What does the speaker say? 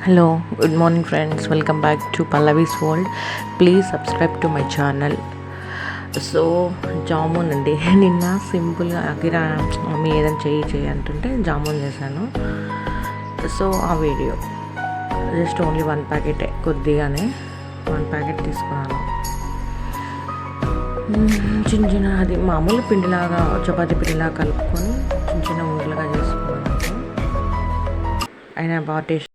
Hello, good morning friends. Welcome back to Pallavi's World. Please subscribe to my channel. So jamun అండి నిన్న సింపుల్గా అగిరా mummy ఏదైనా చేయి అంటుంటే జామున్ చేశాను. సో ఆ వీడియో జస్ట్ ఓన్లీ 1 ప్యాకెటే, కొద్దిగానే 1 ప్యాకెట్ తీసుకున్నాను. చిన్న చిన్న అది మామూలు పిండిలాగా చపాతీ పిండిలాగా కలుపుకొని చిన్న చిన్న ఉండలుగా చేసుకున్నాను. అయినా బాగా టేస్ట్